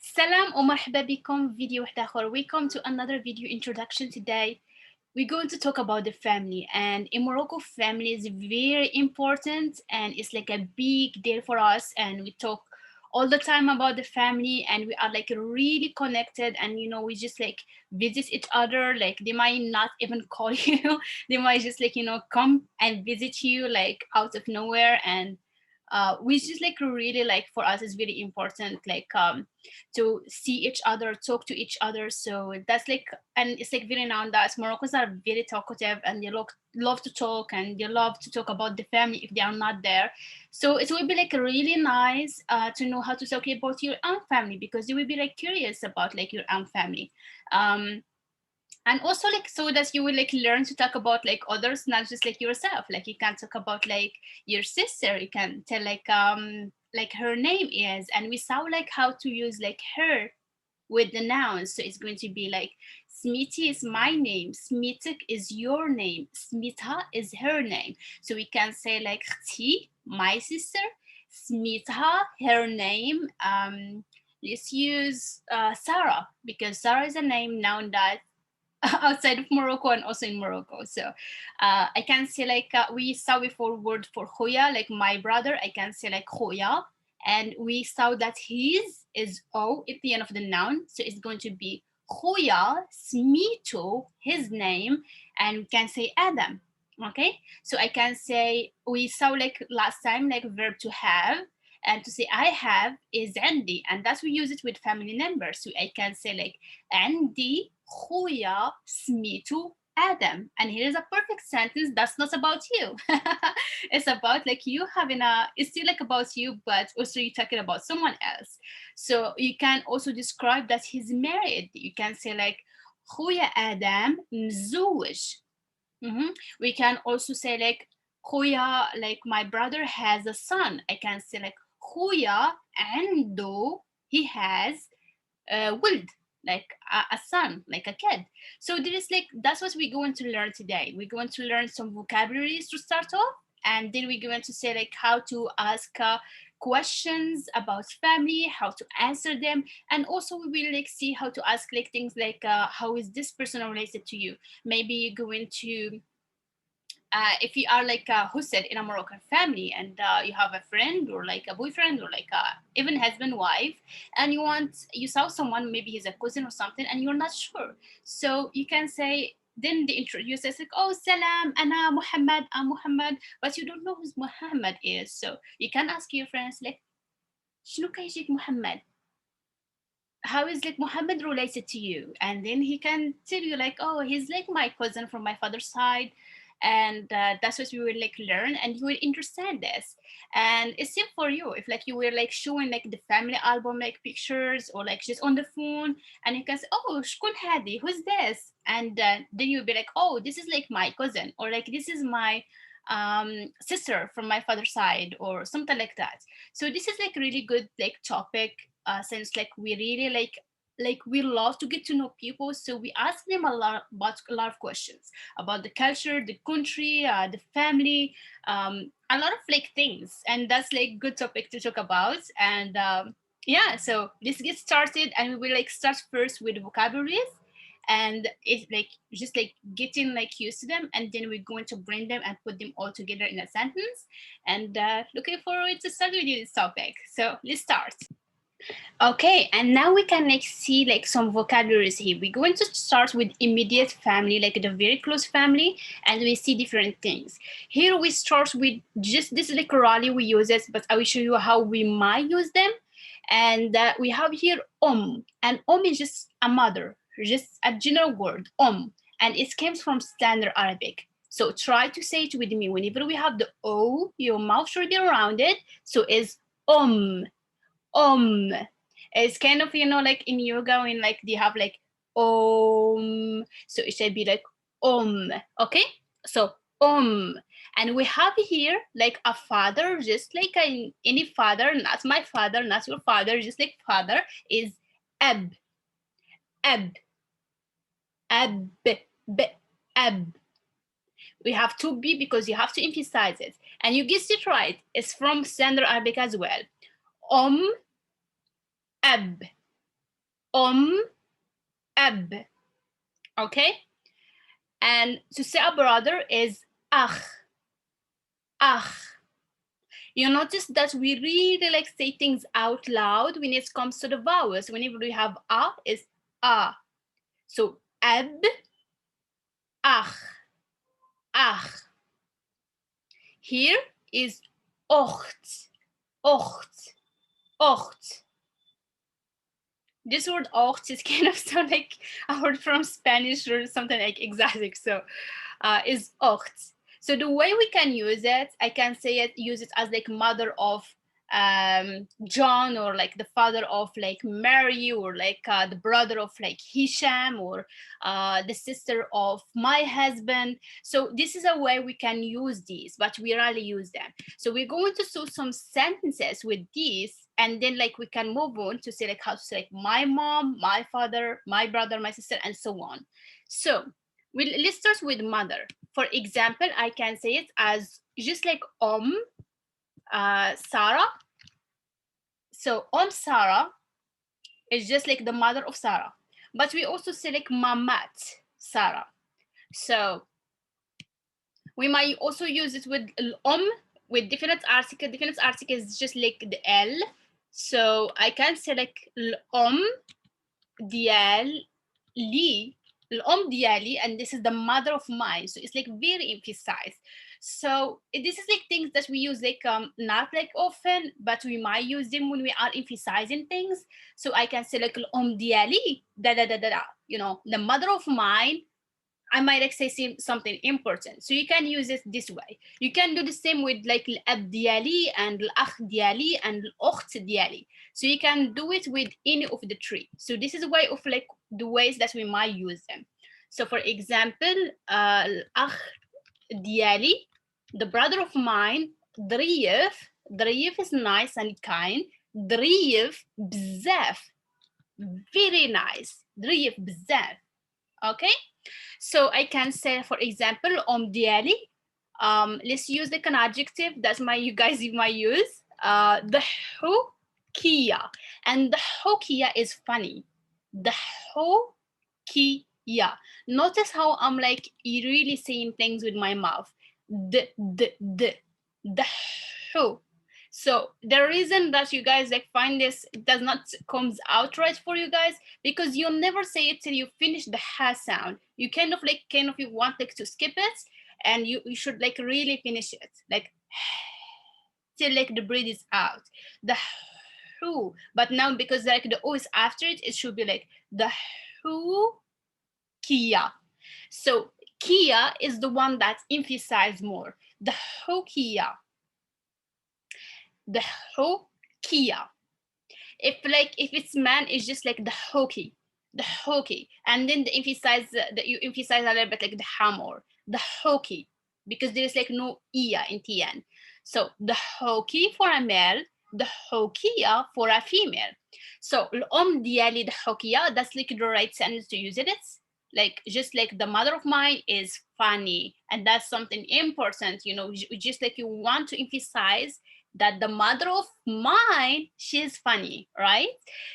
سلام ومرحبا بكم في فيديو واحد آخر. Welcome to another video introduction today. We're going to talk about the family, and in Morocco family is very important and it's like a big deal for us, and we talk all the time about the family, and we are like really connected, and we just like visit each other. Like they might not even call you, they might just like come and visit you like out of nowhere. And which is like really like for us is very important, like to see each other, talk to each other. So that's like, and it's like very known that Moroccans are very talkative, and they love to talk, and they love to talk about the family if they are not there. So it will be like really nice to know how to talk about your own family, because you will be like curious about like your own family. um and also like so that you will like learn to talk about like others, not just like yourself. Like you can talk about like your sister, you can tell like her name is, and we saw like how to use like her with the nouns. So it's going to be like Smiti is my name, Smitik is your name, Smita is her name. So we can say like Khti, my sister, Smita, her name. Let's use Sarah, because Sarah is a name noun that outside of Morocco and also in Morocco. So I can say like we saw before word for Khoya, like my brother, I can say like Khoya. And we saw that his is O at the end of the noun. So it's going to be Khoya Smito, his name, and we can say Adam. Okay, so I can say we saw like last time like verb to have, and to say I have is Andy, and that's we use it with family members. So I can say like عندي خويا سميتو Adam. And here is a perfect sentence that's not about you. It's about like you having it's still like about you, but also you're talking about someone else. So you can also describe that he's married. You can say like خويا Adam مزوج. We can also say like خويا, like my brother has a son. I can say like خويا عنده, he has ولد, like a son, like a kid. So there is like, that's what we're going to learn today. We're going to learn some vocabularies to start off, and then we're going to say like how to ask questions about family, how to answer them, and also we will like see how to ask like things like how is this person related to you. Maybe you're going to if you are like who said in a Moroccan family, and you have a friend or like a boyfriend or like even husband wife, and you saw someone, maybe he's a cousin or something, and you're not sure. So you can say, then they introduce us like, oh salam ana Muhammad, I'm Muhammad, but you don't know who Muhammad is. So you can ask your friends like شنو كيجيك Muhammad, how is like Muhammad related to you? And then he can tell you like, oh, he's like my cousin from my father's side. And that's what you will like learn, and you will understand this. And it's same for you if like you were like showing like the family album like pictures, or like just on the phone, and you can say, oh شكون هذه, who's this? And then you'll be like, oh, this is like my cousin, or like this is my sister from my father's side, or something like that. So this is like really good like topic, since like we really like we love to get to know people. So we ask them a lot of questions about the culture, the country, the family, a lot of like things, and that's like good topic to talk about. And yeah, so let's get started, and we will like start first with vocabularies, and it's like just like getting like used to them, and then we're going to bring them and put them all together in a sentence. And looking forward to start with you this topic. So let's start. Okay, and now we can like see like some vocabularies here. We're going to start with immediate family, like the very close family, and we see different things. Here we start with just this like rarely we use it, but I will show you how we might use them. And we have here and is just a mother, just a general word, and it comes from Standard Arabic. So try to say it with me. Whenever we have the O, your mouth should be around it. So it's om. It's kind of like in yoga when like they have like so it should be like okay, so and we have here like a father, just like any father, not my father, not your father, just like father is ab, ab, ab, b, ab. We have to be because you have to emphasize it, and you guessed it right, it's from Standard Arabic as well. Ab, ab. Okay? And to say a brother is akh, akh. You notice that we really like say things out loud when it comes to the vowels. Whenever we have a, is a. So ab, akh, akh. Here is ocht, ocht, ocht. This word ocht is kind of sound like a word from Spanish or something like exotic. So is ocht. So the way we can use it, I can say it, use it as like mother of John, or like the father of like Mary, or like the brother of like Hisham, or the sister of my husband. So this is a way we can use these, but we rarely use them. So we're going to do some sentences with these, and then like we can move on to say like how to say like my mom, my father, my brother, my sister, and so on. So let's start with mother. For example, I can say it as just like Sarah. So Sarah is just like the mother of Sarah. But we also say like Mamat Sarah. So we might also use it with with definite article. Definite article is just like the L. So I can say like ديال لي ديالي, and this is the mother of mine, so it's like very emphasized. So this is like things that we use like not like often, but we might use them when we are emphasizing things. So I can say like ديالي da da da da da, you know, the mother of mine. I might like say something important. So you can use it this way. You can do the same with like الأب ديالي and الأخ ديالي and الأخت ديالي. So you can do it with any of the three. So this is a way of like the ways that we might use them. So for example, الأخ ديالي, the brother of mine, ظريف. ظريف is nice and kind. ظريف بزاف, very nice. ظريف بزاف. Okay? So I can say, for example, ديالي. Let's use like an adjective that you guys might use. ضحوكية. And ضحوكية is funny. ضحوكية. Notice how I'm like really saying things with my mouth. ضحو. So the reason that you guys like find this does not comes out right for you guys, because you'll never say it till you finish the ha sound. You kind of you want like to skip it, and you should like really finish it like till like the breath is out. The who, but now because like the o is after it, it should be like the who kia. So kia is the one that's emphasized more. The who kia. The hokia. If it's man, it's just like the hoki, and then the emphasize that you emphasize a little bit like the hamor, the hoki, because there is like no ia in the end. So the hoki for a male, the hokia for a female. So diali the hokia, that's like the right sentence to use it. It's like just like the mother of mine is funny, and that's something important, you know, just like you want to emphasize that the mother of mine, she's funny, right?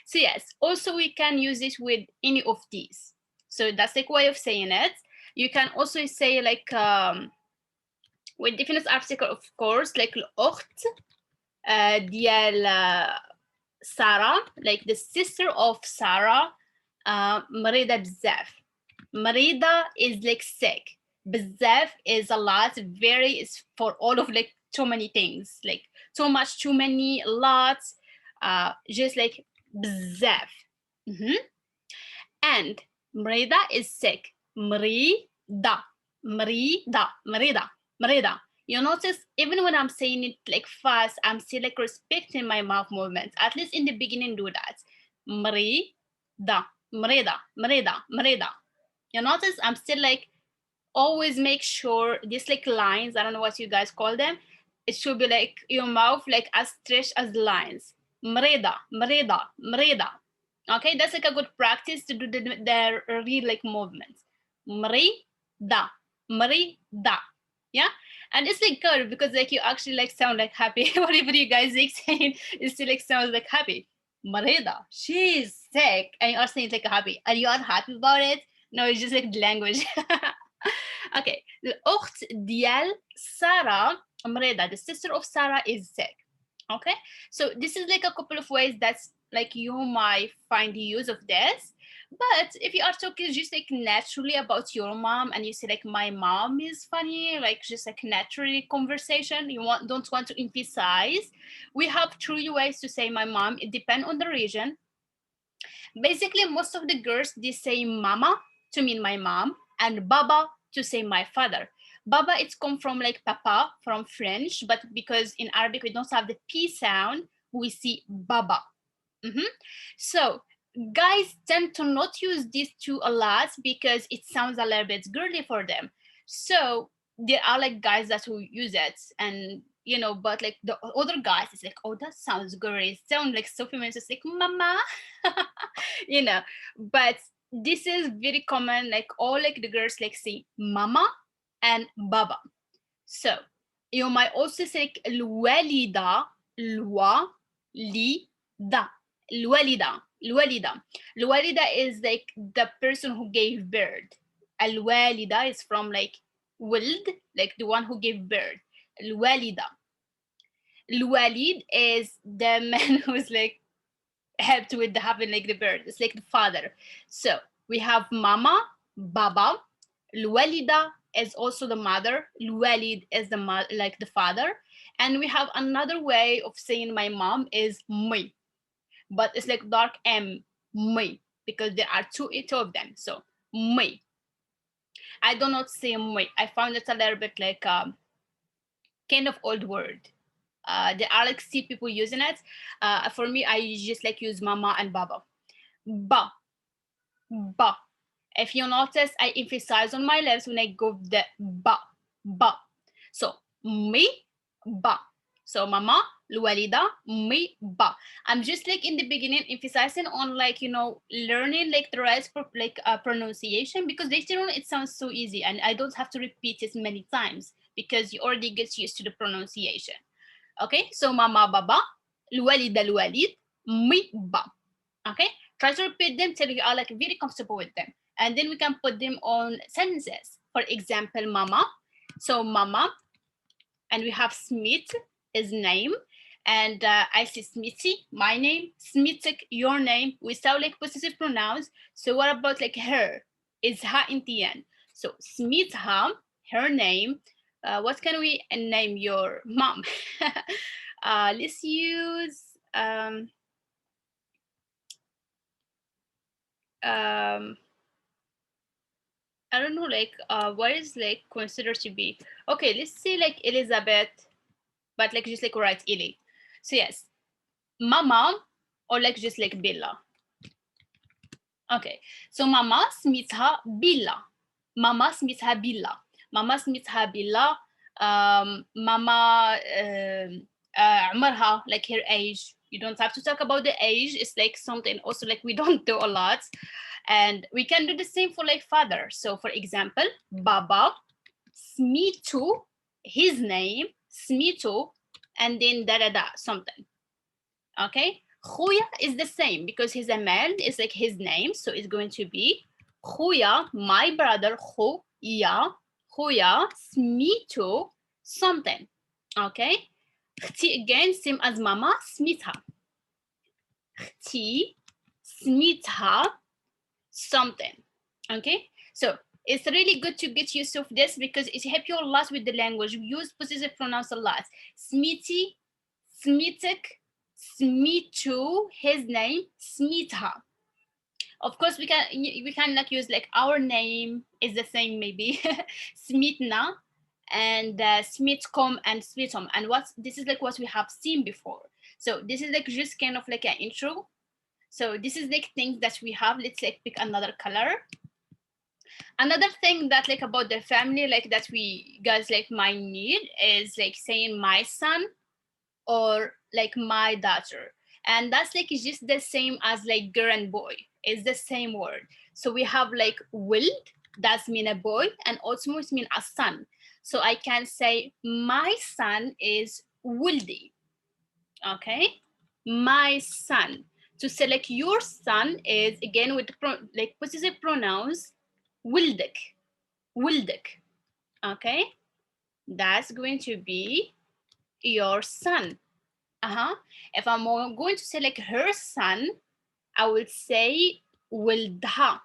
So yes, also we can use it with any of these. So that's like way of saying it. You can also say like with definite article, of course, like الأخت ديال Sarah, like the sister of Sarah, مريضة بزاف. مريضة is like sick. بزاف is a lot, very is for all of like too many things, like too much, too many, lots, just like بزاف. And مريضة is sick. مريضة, مريضة, مريضة, مريضة. You notice even when I'm saying it like fast, I'm still like respecting my mouth movements. At least in the beginning, do that. مريضة, مريضة, مريضة, مريضة. You notice I'm still like always make sure these like lines, I don't know what you guys call them, it should be like your mouth like as stretched as lines. مريضة, مريضة, مريضة. Okay, that's like a good practice to do the real like movements. مريضة, مريضة. Yeah, and it's like good because like you actually like sound like happy. Whatever you guys like saying, it still like sounds like happy. مريضة. She's sick. And you are saying like happy. Are you unhappy about it? No, it's just like the language. Okay. الأخت ديال سارة مريضة. The sister of Sarah is sick. Okay. So this is like a couple of ways that's like you might find the use of this. But if you are talking just like naturally about your mom and you say like my mom is funny, like just like naturally conversation, you don't want to emphasize. We have three ways to say my mom. It depends on the region. Basically, most of the girls they say mama to mean my mom and baba to say my father. Baba it's come from like papa from French, but because in Arabic we don't have the p sound, we see baba. So guys tend to not use these two a lot because it sounds a little bit girly for them. So there are like guys that will use it, and you know, but like the other guys, it's like, oh, that sounds girly. It sounds like so feminine. It's like mama, you know. But this is very common. Like all like the girls like say mama and baba. So you might also say like الوالدة الوالدة الوالدة الوالدة الوالدة is like the person who gave birth. الوالدة is from like ولد, like the one who gave birth. الوالدة. الوالد is the man who's like helped with the having like the birth. It's like the father. So we have mama, baba. الوالدة is also the mother. الوالد is the like the father. And we have another way of saying my mom is مي, but it's like dark M, مي, because there are two of them. So مي. I do not say مي. I found it a little bit like kind of old word. There are like see people using it. For me, I just like use mama and baba. Ba, ba. If you notice, I emphasize on my lips when I go the ba, ba. So me, ba. So mama, الوالدة, me, ba. I'm just like in the beginning emphasizing on like, you know, learning like the right like pronunciation, because later on it sounds so easy and I don't have to repeat it many times because you already get used to the pronunciation. Okay, so mama, baba, الوالدة, الوالد, me, ba. Okay, try to repeat them till you are like very comfortable with them, and then we can put them on sentences. For example, mama. So mama, and we have Smith, his name, and I say Smithy, my name, Smitik, your name. We sound like possessive pronouns. So what about like her? Is ha in the end. So Smitha, her name. What can we name your mom? Let's use I don't know, like what is like considered to be okay. Let's say like Elizabeth, but like just like write Eli. So yes, mama, or like just like Bella. Okay, so mama smitha Billa. Mama smitha Billa. Mama smitha Billa. Mama عمرها, like her age. You don't have to talk about the age. It's like something also like we don't do a lot. And we can do the same for like father. So for example, Baba, Smitu, his name, Smitu, and then da something. Okay, Khuya is the same because he's a man, it's like his name. So it's going to be Khuya, my brother, Khuya, Khuya, Smitu, something. Okay, Khti again, same as mama, Smitha. Khti, Smitha, something. Okay, so it's really good to get used to this because it helps you a lot with the language. We use possessive pronouns a lot. Smithy, Smitik, Smitu, his name, Smitha. Of course, we can like use like our name is the same maybe, Smitna, and Smitcom and Smitom, and this is like what we have seen before. So this is like just kind of like an intro. So this is like things that we have. Let's like pick another color. Another thing that like about the family like that we guys like might need is like saying my son or like my daughter, and that's like it's just the same as like girl and boy. It's the same word. So we have like wild, that's mean a boy, and also it mean a son. So I can say my son is Wuldi. Okay, my son. To select your son is again with like possessive pronouns, ولدك, ولدك. Okay, that's going to be your son. If I'm going to select her son, I will say ولدها.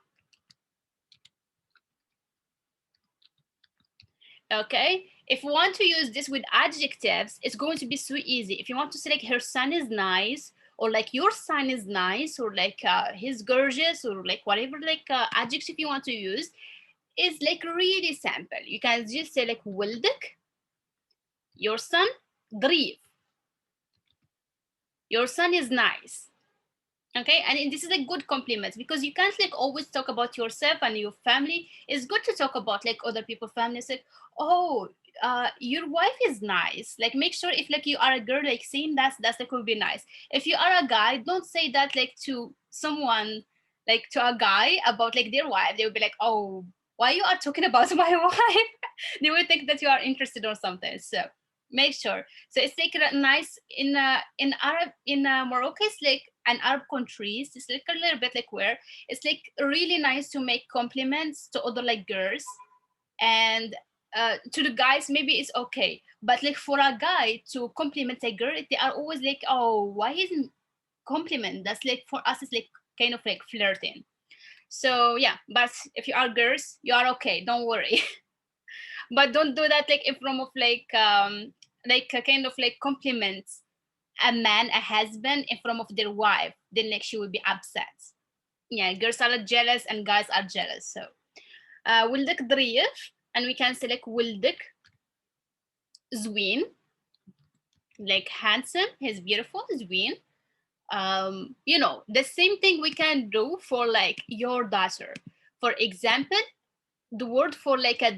Okay, if you want to use this with adjectives, it's going to be so easy. If you want to select her son is nice, or like your son is nice, or like he's gorgeous, or like whatever like adjective you want to use, is like really simple. You can just say like ولدك, your son ظريف, your son is nice. Okay, and this is a good compliment, because you can't like always talk about yourself and your family. It's good to talk about like other people's families, like, oh, your wife is nice. Like, make sure if like you are a girl, like saying that's like would be nice. If you are a guy, don't say that like to someone, like to a guy about like their wife. They will be like, oh, why you are talking about my wife? They will think that you are interested or something. So make sure. So it's like a nice in Arab, in Morocco, it's like an Arab countries, it's like a little bit like where it's like really nice to make compliments to other like girls, and to the guys maybe it's okay, but like for a guy to compliment a girl, they are always like, oh, why isn't compliment? That's like for us it's like kind of like flirting. So yeah, but if you are girls, you are okay, don't worry. But don't do that like in front of like a kind of like compliments a man, a husband in front of their wife, then like she will be upset. Yeah, girls are jealous and guys are jealous. So ولدك ظريف, and we can select ولدك زوين, like handsome, he's beautiful, زوين. You know, the same thing we can do for like your daughter. For example, the word for like a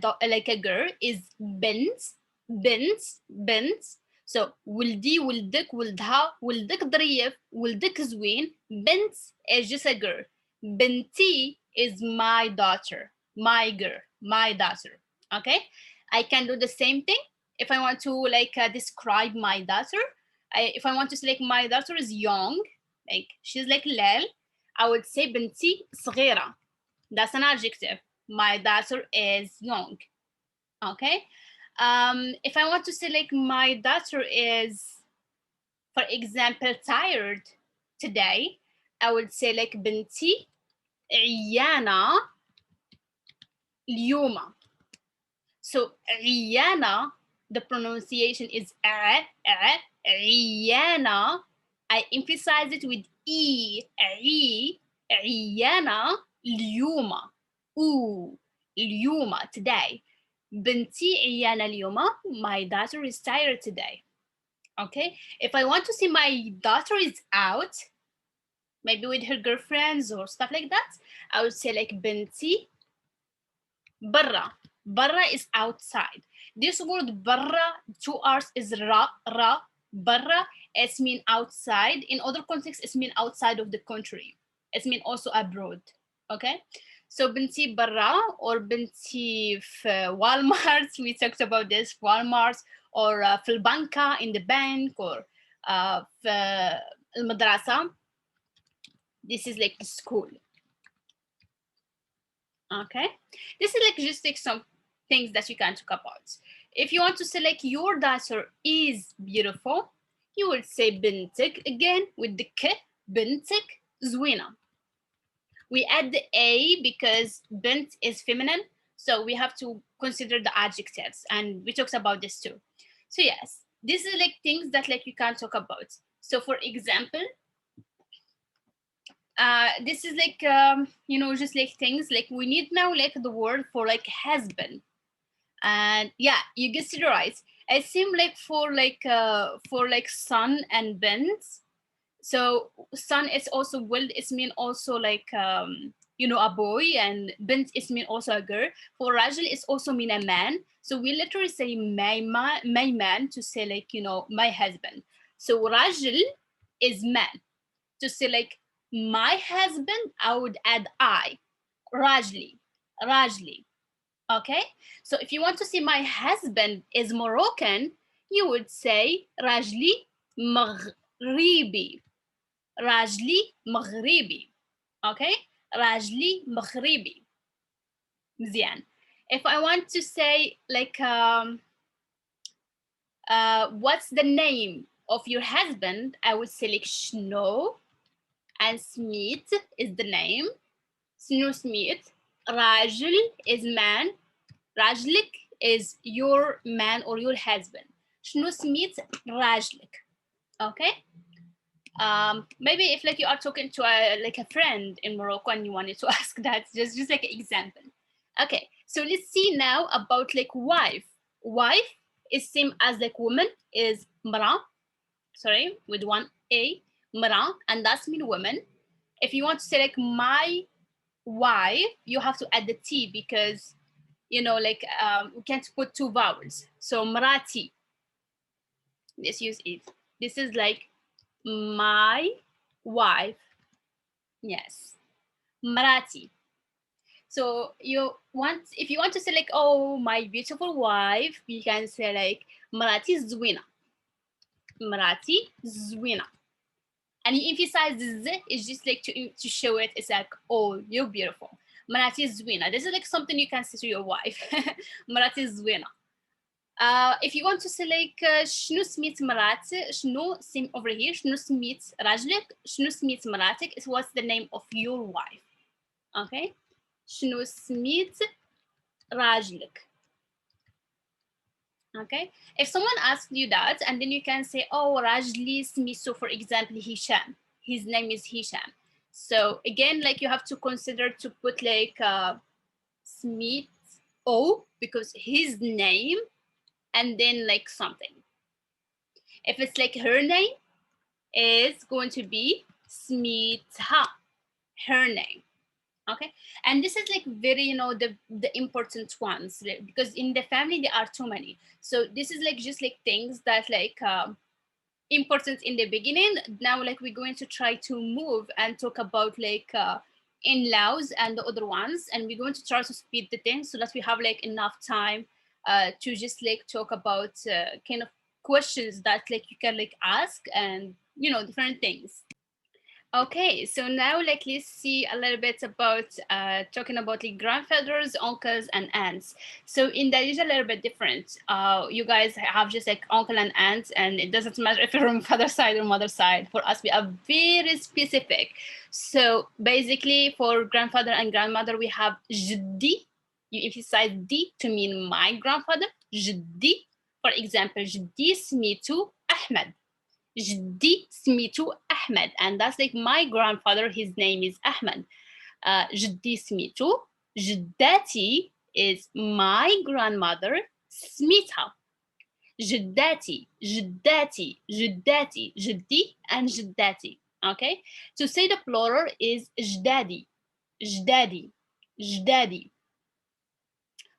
girl is بنت, بنت, بنت. So ولدي, ولدك, ولدها, ولدك ظريف, ولدك زوين. بنت is just a girl. بنتي is my daughter, my girl, my daughter. Okay, I can do the same thing if I want to like describe my daughter. If I want to say like my daughter is young, like she's like Lel, I would say بنتي صغيرة. That's an adjective. My daughter is young. Okay. If I want to say like my daughter is, for example, tired today, I would say like بنتي عيانة اليوم. So عيانة, the pronunciation is عيانة. I emphasize it with e, عيانة اليوم. Ooh, اليوم, today. بنتي عيانة اليوم. My daughter is tired today. Okay, if I want to say my daughter is out, maybe with her girlfriends or stuff like that, I would say like بنتي برا. برا is outside. This word برا, 2 R's is ra, ra. برا, it's mean outside. In other contexts, it's mean outside of the country. It's mean also abroad. Okay, so بنتي برا or بنتي في Walmart. We talked about this, Walmart, or في البنكة, in the bank, or في المدرسة. This is like the school. Okay, this is like just like some things that you can talk about. If you want to select your daughter is beautiful, you will say بنتك again with the k, بنتك زوينة. We add the a because bint is feminine, so we have to consider the adjectives, and we talked about this too. So yes, these are like things that like you can talk about. So for example, this is like you know, just like things like we need now like the word for like husband. And yeah, you guessed it right. It seemed like for like son and bint. So son is also will, it's mean also like you know, a boy, and bint is mean also a girl. For rajul it's also mean a man. So we literally say my man to say like, you know, my husband. So rajul is man. To say like my husband, I would add I, rajli, rajli. Okay, so if you want to say my husband is Moroccan, you would say rajli maghribi, راجلي مغربي. Okay, راجلي مغربي. مزيان. If I want to say like what's the name of your husband, I would say like شنو, and Smith is the name. شنو Smith. راجل is man. راجلك is your man or your husband. شنو Smith راجلك. Okay. Maybe if like you are talking to a friend in Morocco and you wanted to ask that, just like an example. Okay, so let's see now about like wife. Wife is same as like woman, is mara, sorry, with one a, mara, and that's mean woman. If you want to say like my wife, you have to add the t, because you know like we can't put two vowels. So marati, let's use it. This is like my wife. Yes, marati. So you want, if you want to say like, oh, my beautiful wife, you can say like marati zwina. Marati zwina. And you emphasize the z, is just like to show it. It's like, oh, you're beautiful. Marati zwina. This is like something you can say to your wife. Marati zwina. If you want to say like شنو سميت مراتك, شنو same over here, شنو سميت راجلك, شنو سميت مراتك, is what's the name of your wife. Okay, شنو سميت راجلك. Okay, if someone asks you that, and then you can say, oh, راجلي سميتو, for example, Hisham, his name is Hisham. So again, like you have to consider to put like سميت o, because his name, and then like something. If it's like her name, is going to be سميتها, her name. Okay, and this is like very, you know, the important ones, because in the family there are too many. So this is like just like things that like important in the beginning. Now like we're going to try to move and talk about like in-laws and the other ones, and we're going to try to speed the things so that we have like enough time to just like talk about kind of questions that like you can like ask, and you know, different things. Okay, so now like let's see a little bit about talking about like grandfathers, uncles, and aunts. So in Darija, a little bit different. You guys have just like uncle and aunt, and it doesn't matter if you're from father side or mother side. For us, we are very specific. So basically, for grandfather and grandmother, we have جدي. You emphasize D to mean my grandfather. جدي. For example, جدي سميتو أحمد. جدي سميتو أحمد, and that's like my grandfather, his name is Ahmed. جدي سميتو. جداتي is my grandmother, سميتها. جداتي, جداتي, جداتي, جدي, and جداتي. Okay, to say the plural is جدادي, جدادي, جدادي.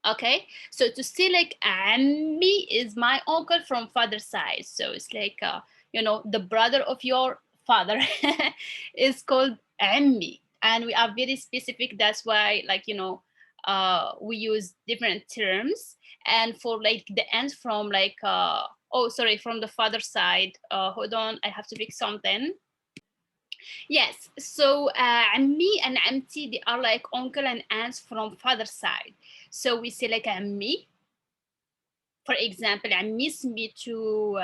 Okay, so to say like عمي is my uncle from father's side, so it's like you know, the brother of your father is called عمي, and we are very specific. That's why like, you know, we use different terms. And for like the end from like oh sorry, from the father side, hold on, I have to pick something. Yes, so عمي and عمتي, they are like uncle and aunts from father side. So we say like عمي. For example, عمي سميتو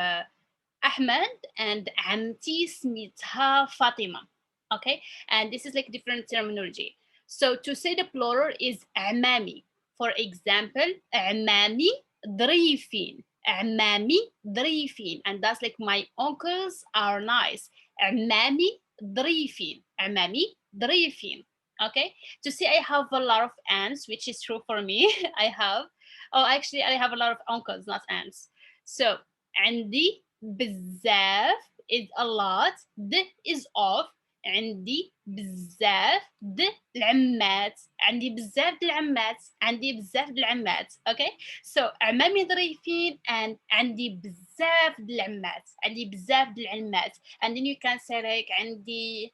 أحمد, and عمتي سميتها فاطمة. Okay, and this is like different terminology. So to say the plural is عمامي. For example, عمامي ظريفين. عمامي ظريفين, and that's like my uncles are nice. عمامي ظريفين. عمامي ظريفين. Okay, to say I have a lot of aunts, which is true for me. I have, oh actually I have a lot of uncles, not aunts. So عندي بزاف is a lot, د is of, عندي بزاف د العمات, عندي بزاف د العمات, عندي بزاف د العمات. Okay, so عمامي ظريفين and عندي بزاف د العمات, عندي بزاف د العمات. And then you can say like عندي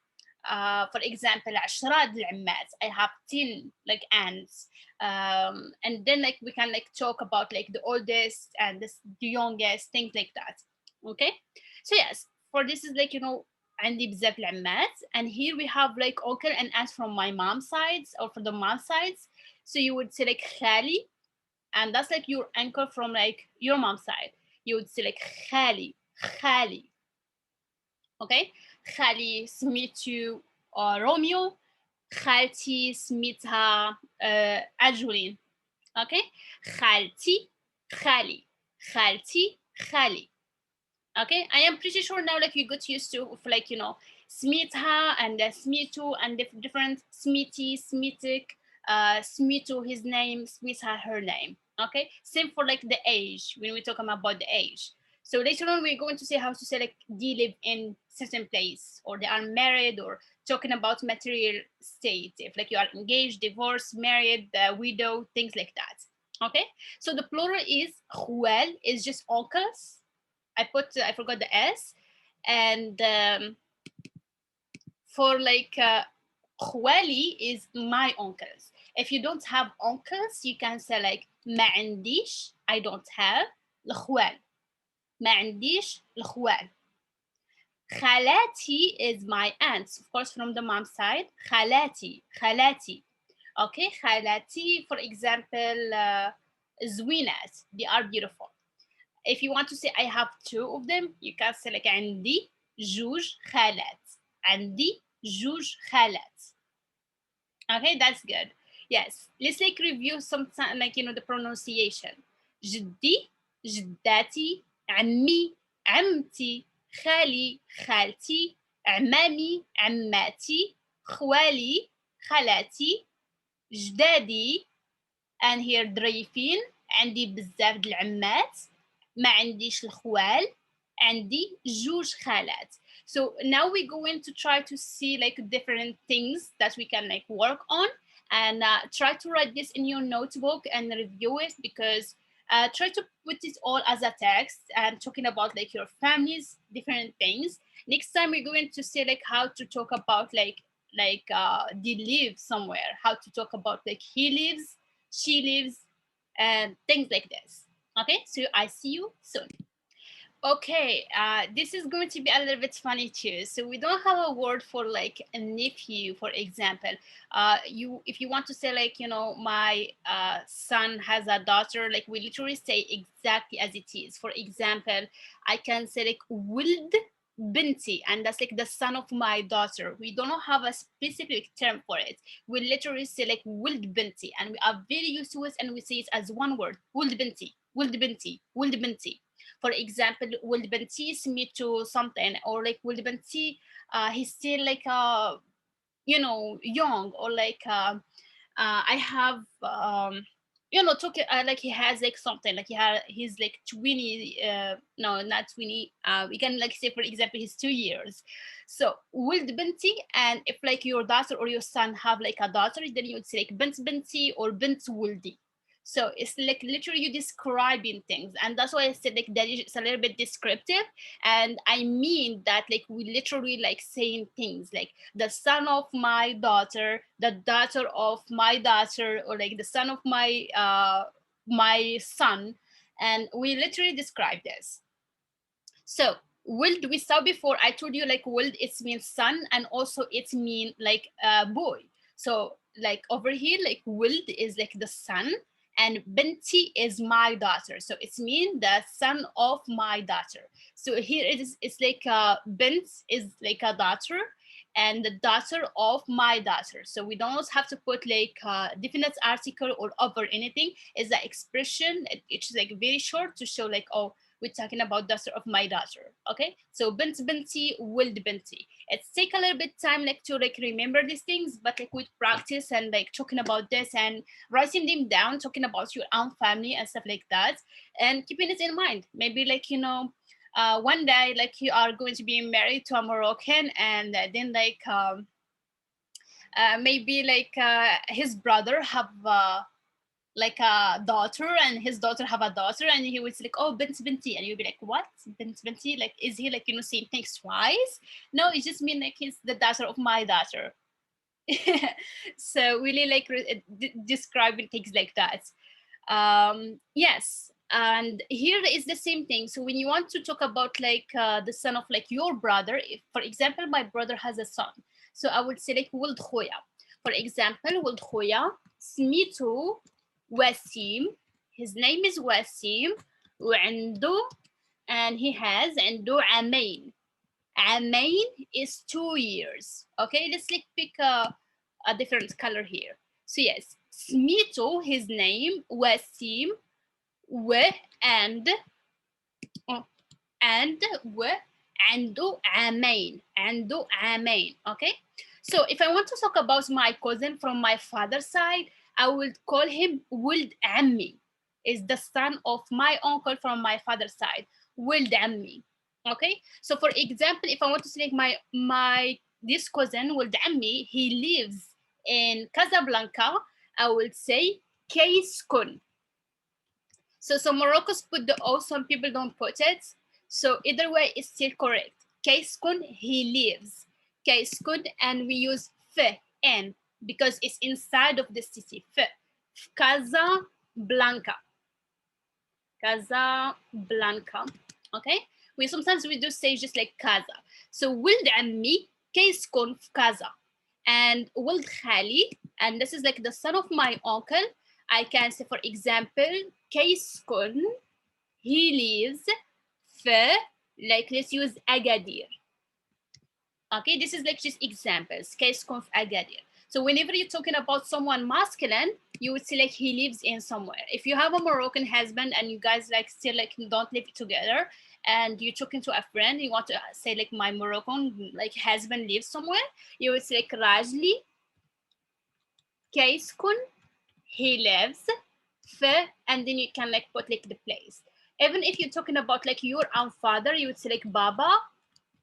for example 10 د العمات, I have 10 like aunts. And then like we can like talk about like the oldest and the youngest, things like that. Okay, so yes, for this is like, you know, عندي بزاف العمات. And here we have like uncle and aunt from my mom's sides or from the mom's sides. So you would say like خالي, and that's like your uncle from like your mom's side. You would say like خالي, خالي. Okay, خالي سميتو روميو, خالتي سميتها أجولين. Okay, خالتي, خالي, خالتي, خالي. Okay, I am pretty sure now like you got used to like, you know, smitha and smitu and different smiti, smitic, smitu his name, smitha her name. Okay, same for like the age when we're talking about the age. So later on we're going to say how to say like they live in certain place or they are married, or talking about material state, if like you are engaged, divorced, married, widow, things like that. Okay, so the plural is خوال, is just uncles. I forgot the S, and for like خوالي is my uncles. If you don't have uncles, you can say like ما عنديش, I don't have الخوال. ما عنديش الخوال. خالاتي is my aunts, of course from the mom side. خالاتي, خالاتي. Okay, خالاتي, for example, زوينات, they are beautiful. If you want to say I have two of them, you can say like عندي جوج خالات. عندي جوج خالات. Okay, that's good. Yes, let's like review some like, you know, the pronunciation. جدي, جداتي, عمي, عمتي, خالي, خالتي, عمامي, عماتي, خوالي, خالاتي, جدادي. and here ضريفين, عندي بزاف د العمات, ما عنديش الخوال, عندي جوج خالات. So now we're going to try to see like different things that we can like work on, and try to write this in your notebook and review it, because try to put it all as a text and talking about like your families, different things. Next time we're going to say like how to talk about like they live somewhere, how to talk about like he lives, she lives, and things like this. Okay, so I see you soon. Okay, this is going to be a little bit funny too. So we don't have a word for like a nephew, for example. If you want to say like, you know, my son has a daughter, like we literally say exactly as it is. For example, I can say like ولد بنتي, and that's like the son of my daughter. We don't have a specific term for it. We literally say like ولد بنتي, and we are very used to it, and we say it as one word, ولد بنتي, ولد بنتي, ولد بنتي. For example, ولد بنتي سميته something, or like ولد بنتي he's still like you know, young, or like I have you know, talking like he has like something like he's like 20, no, not 20, we can like say for example he's 2 years. So ولد بنتي, and if like your daughter or your son have like a daughter, then you would say like بنت بنتي or بنت ولدي. So it's like literally you describing things, and that's why I said like that it's a little bit descriptive, and I mean that like we literally like saying things like the son of my daughter, the daughter of my daughter, or like the son of my son, and we literally describe this. So ولد, we saw before, I told you like ولد, it means son, and also it means like boy. So like over here, like ولد is like the son, and بنتي is my daughter, so it's mean the son of my daughter. So here it's like بنت is like a daughter, and the daughter of my daughter. So we don't have to put like definite article or over anything. It's the expression, it's like very short to show like, oh, we're talking about daughter of my daughter. Okay, so بنت بنتي, ولد بنتي. It's take a little bit time like to like remember these things, but like with practice and like talking about this and writing them down, talking about your own family and stuff like that, and keeping it in mind. Maybe like, you know, one day like you are going to be married to a Moroccan, and then like maybe like his brother have like a daughter, and his daughter have a daughter, and he was like, oh, bint binti, and you'll be like, what, bint binti, like is he like, you know, saying things twice? No, it just mean like he's the daughter of my daughter. So really like describing things like that. Yes, And here is the same thing. So when you want to talk about like the son of like your brother, if for example my brother has a son, so I would say like ولد خويا. For example ولد خويا سميتو وسيم, his name is Wasim, وعنده, and he has عنده عامين. عامين is 2 years. Okay, let's like pick a different color here. So yes, سميتو, his name Wasim, و and وعنده عامين, عنده عامين. Okay, so if I want to talk about my cousin from my father's side, I would call him ولد عمي, is the son of my uncle from my father's side, ولد عمي. Okay, so for example if I want to say like my this cousin ولد عمي, he lives in Casablanca, I will say كيسكن. So some Moroccans put the O, some people don't put it. So either way is still correct. Kayskun, he lives. Kayskun, and we use f, n, because it's inside of the city. F, Casablanca. Casablanca. Okay? Sometimes we do say just like Casa. So ولد عمي كيسكن في Casa. And ولد خالي, and this is like the son of my uncle. I can say, for example, كيسكن, he lives في, like let's use Agadir. Okay, this is like just examples. كيسكن في Agadir. So whenever you're talking about someone masculine, you would say like he lives in somewhere. If you have a Moroccan husband and you guys like still like don't live together, and you're talking to a friend, you want to say like my Moroccan like husband lives somewhere, you would say like Rajli كيسكن, he lives في, and then you can like put like the place. Even if you're talking about like your own father, you would say like Baba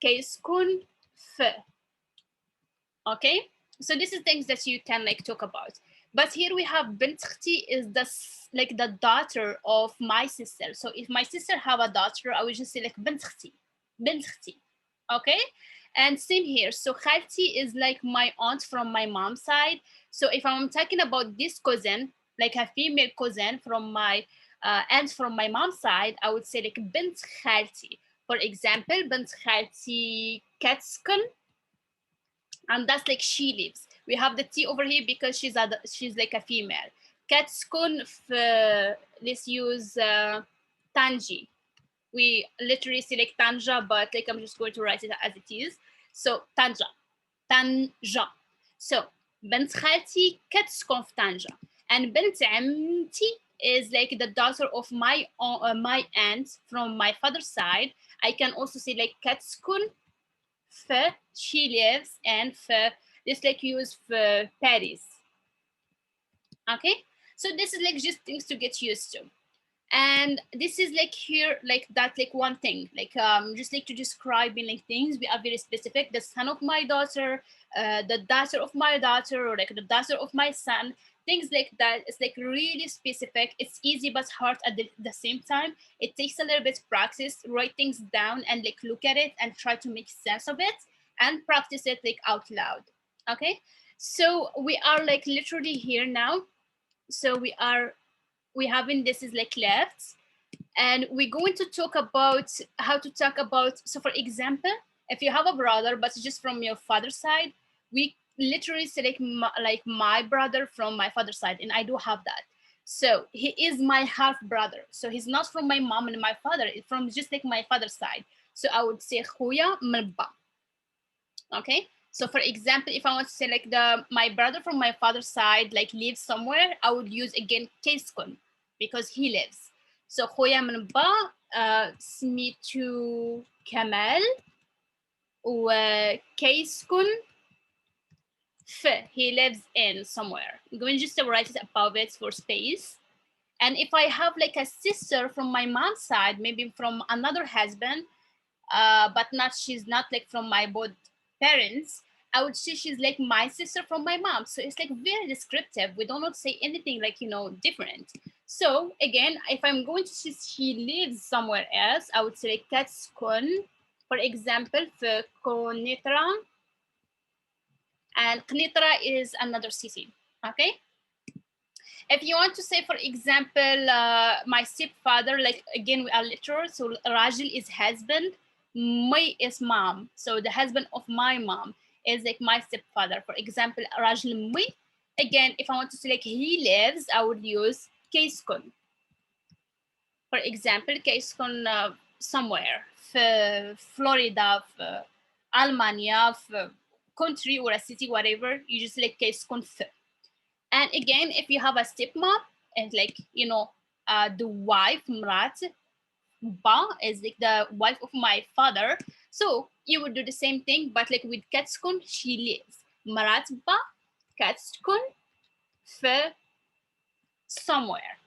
كيسكن في. Okay, so this is things that you can like talk about. But here we have بنت اختي is like the daughter of my sister. So if my sister have a daughter, I would just say like بنت اختي, بنت اختي. Okay, and same here. So خالتي is like my aunt from my mom's side. So if I'm talking about this cousin, like a female cousin from my aunt from my mom's side, I would say like بنت خالتي. For example, بنت خالتي كتسكن, and that's like she lives. We have the T over here because she's like a female. كتسكن في, let's use Tanji. We literally say like Tanja, but like I'm just going to write it as it is. So Tanja, Tanja. So بنت خالتي كتسكن في طنجة. And بنت عمتي is like the daughter of my aunt from my father's side. I can also say like كتسكن في, she lives, and في, just like use في Paris. Okay, so this is like just things to get used to. And this is like here like that, like one thing, like just like to describing like things, we are very specific. The son of my daughter, the daughter of my daughter, or like the daughter of my son, things like that. It's like really specific. It's easy but hard at the same time. It takes a little bit of practice. Write things down and like look at it and try to make sense of it and practice it like out loud. Okay, so we are like literally here now. So we having this is like left, and we're going to talk about how to talk about. So for example, if you have a brother but just from your father's side, we literally select like my brother from my father's side, and I do have that. So he is my half brother, so he's not from my mom and my father, it's from just like my father's side. So I would say خويا من با. Okay, so for example, if I want to say like my brother from my father's side like lives somewhere, I would use again كيسكن because he lives. So خويا من با سميتو كمال وكيسكن في, he lives in somewhere. I'm going just to write it above it for space. And if I have like a sister from my mom's side, maybe from another husband, but she's not like from my both parents, I would say she's like my sister from my mom. So it's like very descriptive. We don't say anything like, different. So again, if I'm going to say she lives somewhere else, I would say like كتسكن, for example, في قنيطرة, and قنيطرة is another city. Okay. If you want to say, for example, my stepfather, like again, we are literal. So Rajil is husband, my is mom. So the husband of my mom is like my stepfather. For example, Rajil my. Again, if I want to say like he lives, I would use كيسكن. For example, كيسكن somewhere في Florida, في Almania, في country or a city, whatever. You just like كيسكن في. And again, if you have a stepmom, and like, you know, the wife, Mrat, Ba is like the wife of my father. So you would do the same thing, but like with Katskun, she lives. Mrat Ba, Katskun, Fe, somewhere.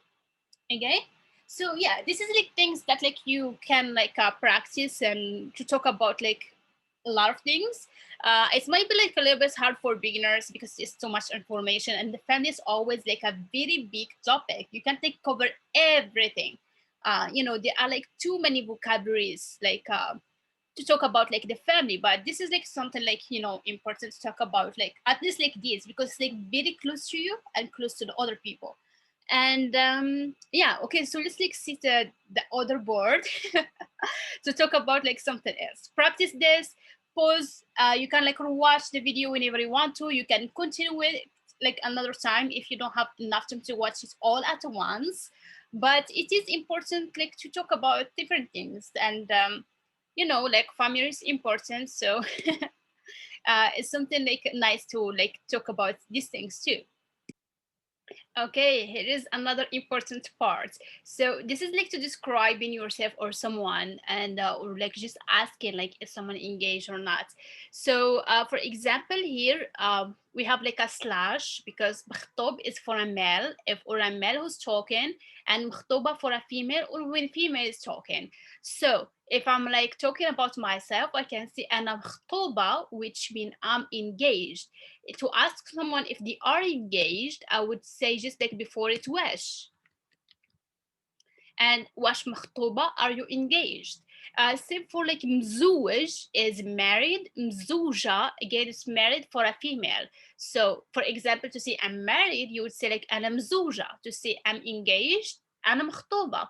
Okay? So yeah, this is like things that like you can like practice and to talk about like a lot of things. It might be like a little bit hard for beginners because it's too much information, and the family is always like a very big topic. You can't like cover everything. You know, there are like too many vocabularies like to talk about like the family, but this is like something like, you know, important to talk about, like at least like this, because it's like very close to you and close to the other people. And yeah, okay, so let's like see the other board to talk about like something else. Practice this, pause. You can like watch the video whenever you want to. You can continue with like another time if you don't have enough time to watch it all at once. But it is important like to talk about different things, and you know, like family is important. So it's something like nice to like talk about these things too. Okay, here is another important part. So this is like to describing yourself or someone, and or like just asking like if someone engaged or not. So for example, here we have like a slash because مخطوب is for a male, if or a male who's talking, and مخطوبة for a female or when female is talking. So if I'm like talking about myself, I can say أنا مخطوبة, which means I'm engaged. To ask someone if they are engaged, I would say just like before it wash. And wash مخطوبة, are you engaged? Same for like مزوج is married, مزوجة again is married for a female. So for example, to say I'm married, you would say like أنا مزوجة. To say I'm engaged, أنا مخطوبة.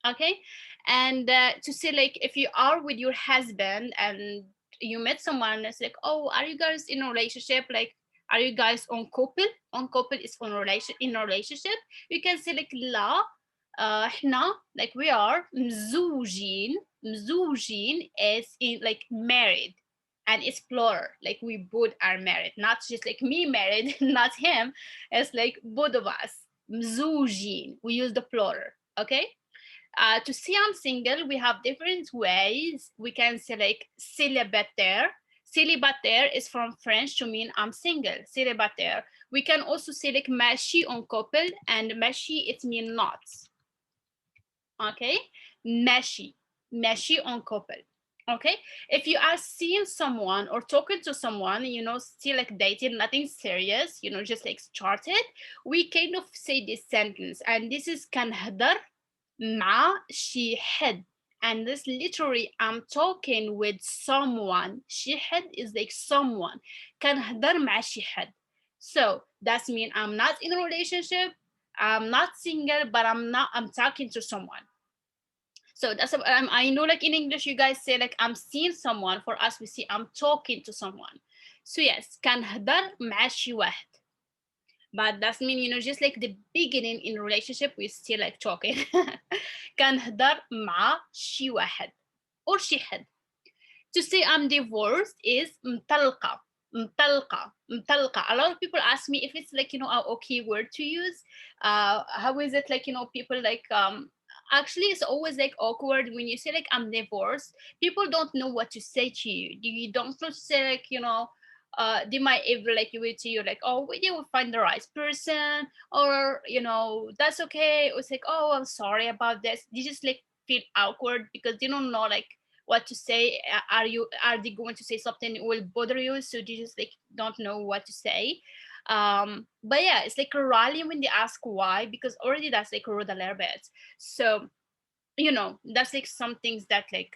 Okay, and to say like if you are with your husband and you met someone, it's like, oh, are you guys in a relationship? Like, are you guys on couple? On couple is on relation in a relationship. You can say like لا, احنا like we are مزوجين. مزوجين is in like married, and it's plural, like we both are married, not just like me married, not him. It's like both of us. مزوجين, we use the plural. Okay. To say I'm single, we have different ways. We can say like célibataire. Célibataire is from French to mean I'm single. Célibataire. We can also say like mashi on couple, and mashi it means not. Okay, mashi. Mashi on couple. Okay, if you are seeing someone or talking to someone, you know, still like dating, nothing serious, you know, just like started, we kind of say this sentence, and this is كنهضر مع شي حد. And this literally, I'm talking with someone. شي حد is like someone. كنهضر مع شي حد. So that's mean I'm not in a relationship, I'm not single, but I'm talking to someone. So that's I know like in English you guys say like I'm seeing someone. For us we say I'm talking to someone. So yes, كنهضر مع شي واحد. But that's mean, you know, just like the beginning in relationship we still like talking. كنهضر مع شي واحد or شي حد. To say I'm divorced is مطلقة. مطلقة. مطلقة. A lot of people ask me if it's like, you know, a okay word to use. How is it like, you know, people like actually it's always like awkward when you say like I'm divorced. People don't know what to say to you. You don't know to say like, you know, they might ever like you to you like, oh, you will find the right person, or you know, that's okay. It's like, oh, I'm sorry about this. They just like feel awkward because they don't know like what to say. Are they going to say something that will bother you? So they just like don't know what to say. But yeah, it's like a rally when they ask why, because already that's like rude a little bit. So you know, that's like some things that like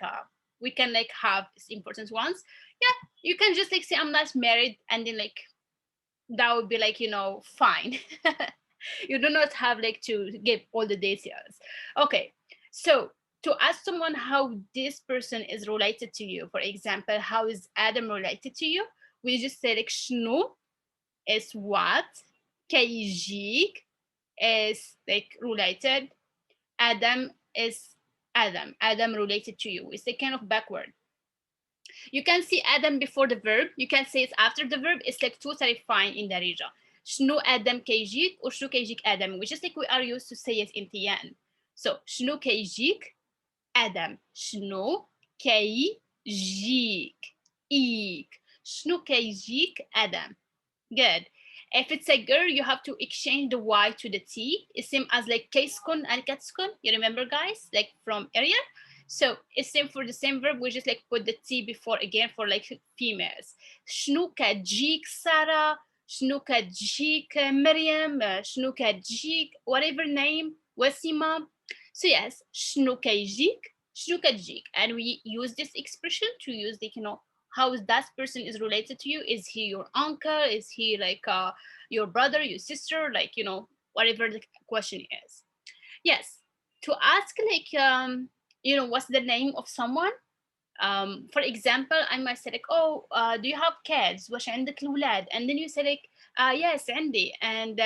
we can like have as important ones. Yeah, you can just like say I'm not married, and then like that would be like, you know, fine. You do not have like to give all the details. Okay, so to ask someone how this person is related to you, for example, how is Adam related to you, we just say like شنو is what, كيجيك is like related, Adam is Adam related to you. It's a kind of backward. You can see Adam before the verb, you can say it after the verb. It's like totally fine in Darija. شنو آدم كيجيك or شنو كيجيك آدم, which is like we are used to say it in the end. So شنو كيجيك آدم, شنو كيجيك إيك, شنو كيجيك آدم. Good. If it's a girl, you have to exchange the Y to the T. It's same as like keiskun and katskun. You remember, guys, like from earlier. So it's same for the same verb. We just like put the T before again for like females. شنو كتجيك سارة, شنو كتجيك مريم, شنو كتجيك whatever name, وسيمة. So yes, شنو كيجيك, شنو كتجيك, and we use this expression to use the how is that person is related to you. Is he your uncle? Is he like your brother, your sister, like whatever the question is. Yes, to ask like what's the name of someone. For example, I might say like, oh, do you have kids, واش عندك الولاد, and then you say like yes عندي, and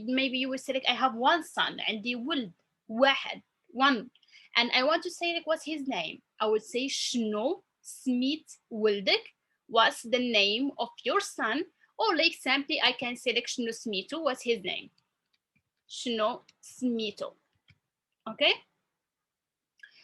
maybe you will say like I have one son, عندي ولد واحد, one, and I want to say like what's his name. I would say شنو سميت ولدك, what's the name of your son, or like simply I can say like شنو سميتو, what's his name, شنو سميتو. Okay.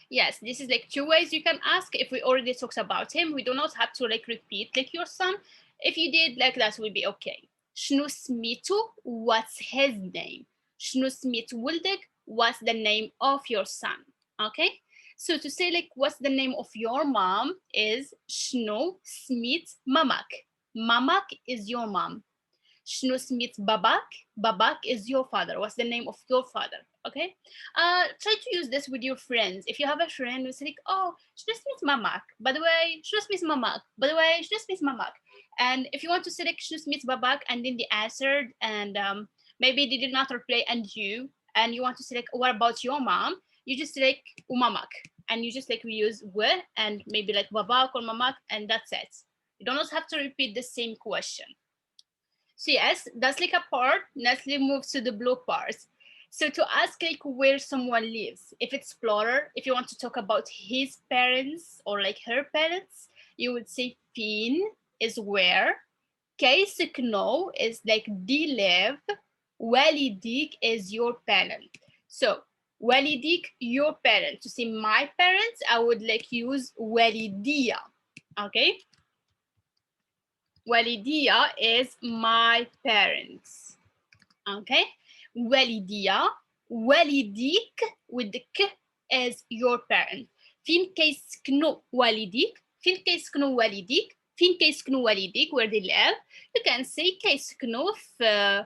Yes, this is like two ways you can ask. If we already talked about him, we do not have to like repeat like your son. If you did, like that will be okay. شنو سميتو, what's his name. شنو سميت ولدك, what's the name of your son. Okay. So to say like what's the name of your mom is شنو سميت مامك. Mamak is your mom. شنو سميت باباك, babak is your father. What's the name of your father. Okay. Try to use this with your friends. If you have a friend who's like, oh, شنو سميت ماماك, by the way شنو سميت ماماك, by the way شنو سميت ماماك, and if you want to select شنو سميت babak and then they answered and maybe they did not reply and you want to select what about your mom, you just select umamak and you just like reuse with and maybe like babak or mamak, and that's it. You don't have to repeat the same question. So yes, that's like a part. Let's move to the blue parts. So to ask like where someone lives, if it's plural, if you want to talk about his parents or like her parents, you would say fin is where, كيسكنو is like they live, walidik is your parent. So walidik, your parent. To say my parents, I would like use walidia. Okay. Walidia is my parents. Okay. Walidia, walidik with the k is your parent. فين كيسكنوا والديك, فين كيسكنوا والديك, فين كيسكنوا والديك, where they live. You can say كيسكنوا في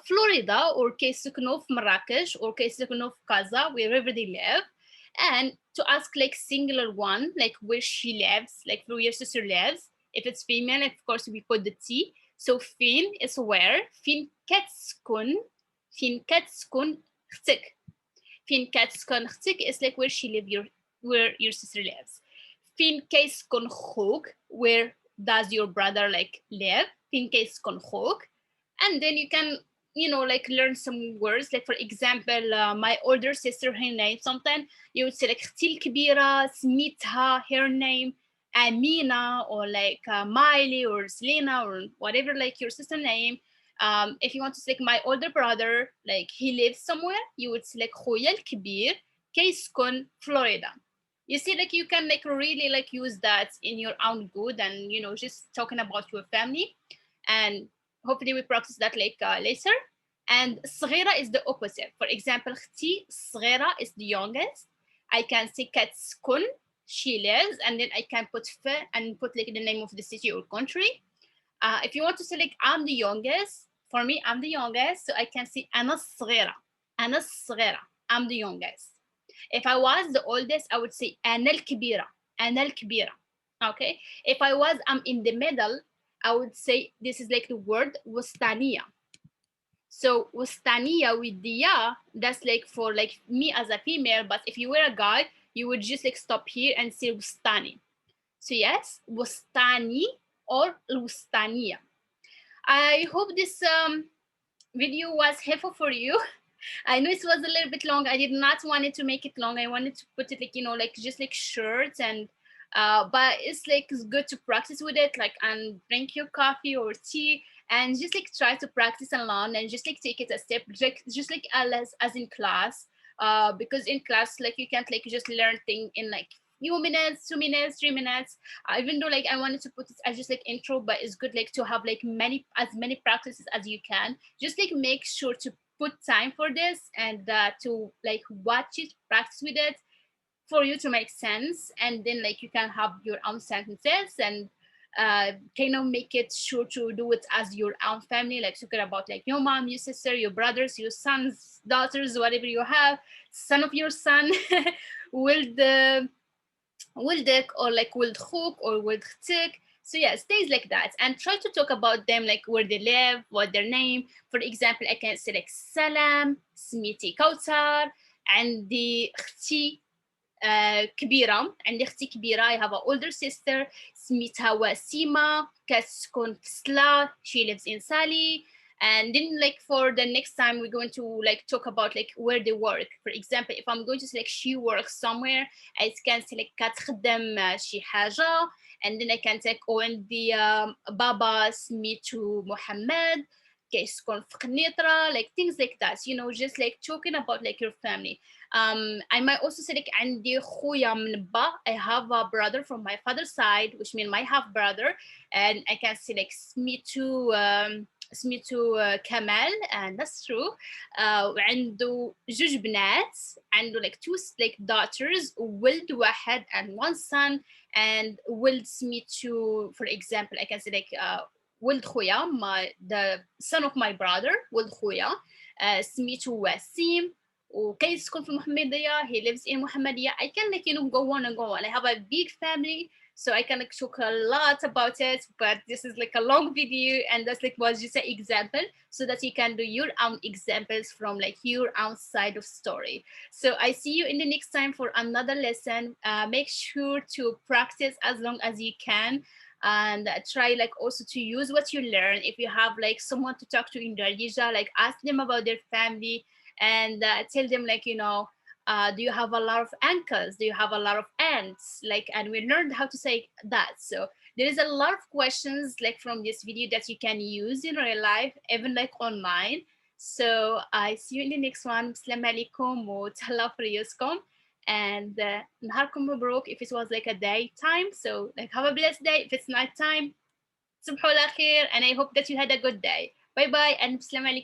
Florida, or كيسكنوا في مراكش, or كيسكنوا في كازا, wherever they live. And to ask like singular one, like where she lives, like where your sister lives. If it's female, of course we put the T. So فين is where, فين كتسكن, فين كتسكن اختك. فين كتسكن اختك is like where she live, where your sister lives. فين كيسكن خوك, where does your brother like live. فين كيسكن خوك. And then you can like learn some words, like for example my older sister, her name, sometimes you would say like اختي الكبيرة سميتها, her name Amina, or like Miley or Selena or whatever like your sister name. If you want to select my older brother, like he lives somewhere, you would select خويا الكبير كيسكن Florida. You see, like you can like really like use that in your own good, and just talking about your family, and hopefully we practice that like later. And صغيرة is the opposite. For example, اختي صغيرة is the youngest. I can say كتسكن, she lives, and then I can put f and put like the name of the city or country. If you want to select I'm the youngest, for me I'm the youngest, so I can say أنا الصغيرة, أنا الصغيرة, I'm the youngest. If I was the oldest, I would say أنا الكبيرة, أنا الكبيرة. Okay. If I'm in the middle, I would say this is like the word وسطانية. So wastaniya with the ya, that's like for like me as a female, but if you were a guy, you would just like stop here and say wastani. So yes, wastani or wastaniya. I hope this video was helpful for you. I know it was a little bit long. I did not want it to make it long. I wanted to put it like, like just like shorts and but it's like it's good to practice with it, like, and drink your coffee or tea and just like try to practice alone and just like take it a step, like just like as in class. Because in class, like you can't like just learn thing in like few minutes, 2 minutes, 3 minutes. Even though like I wanted to put it as just like intro, but it's good like to have like many practices as you can. Just like make sure to put time for this and to like watch it, practice with it for you to make sense, and then like you can have your own sentences and kind of make it sure to do it as your own family, like talking about like your mom, your sister, your brothers, your sons, daughters, whatever you have, son of your son, will the ولدك or like ولد خوك or ولد ختك. So yeah, things like that, and try to talk about them, like where they live, what their name. For example, I can say like Salam, سميتي كوثر, عندي اختي كبيرة, عندي اختي كبيرة. I have an older sister سميتها وسيمة, كتسكن في سلا, she lives in Sali. And then like for the next time we're going to like talk about like where they work. For example, if I'm going to select she works somewhere, I can select كتخدم شي حاجة, and then I can take عندي بابا سميتو محمد كيسكن في قنيطرة, like things like that, just like talking about like your family. I might also say like عندي خويا من با, I have a brother from my father's side, which means my half brother, and I can say like سميتو كمال, and that's true. وعنده جوج بنات, عنده like two like daughters, ولد واحد and one son, and ولد سميتو, for example, I can say like ولد خويا, the son of my brother, ولد خويا سميتو وسيم, وكيسكن في المحمدية, he lives in محمدية. I can like go on and go on. I have a big family, so I can like talk a lot about it, but this is like a long video, and that's like was just an example so that you can do your own examples from like your own side of story. So I see you in the next time for another lesson. Make sure to practice as long as you can, and try like also to use what you learn. If you have like someone to talk to in Darija, like ask them about their family and tell them like do you have a lot of uncles, do you have a lot of aunts, like, and we learned how to say that. So there is a lot of questions like from this video that you can use in real life, even like online. So I see you in the next one. Assalamu alaikum wa tahla for yuskom, and نهاركم مبروك if it was like a daytime. So like have a blessed day. If it's night time, صبحوا على خير, and I hope that you had a good day. Bye bye and assalamu alaikum.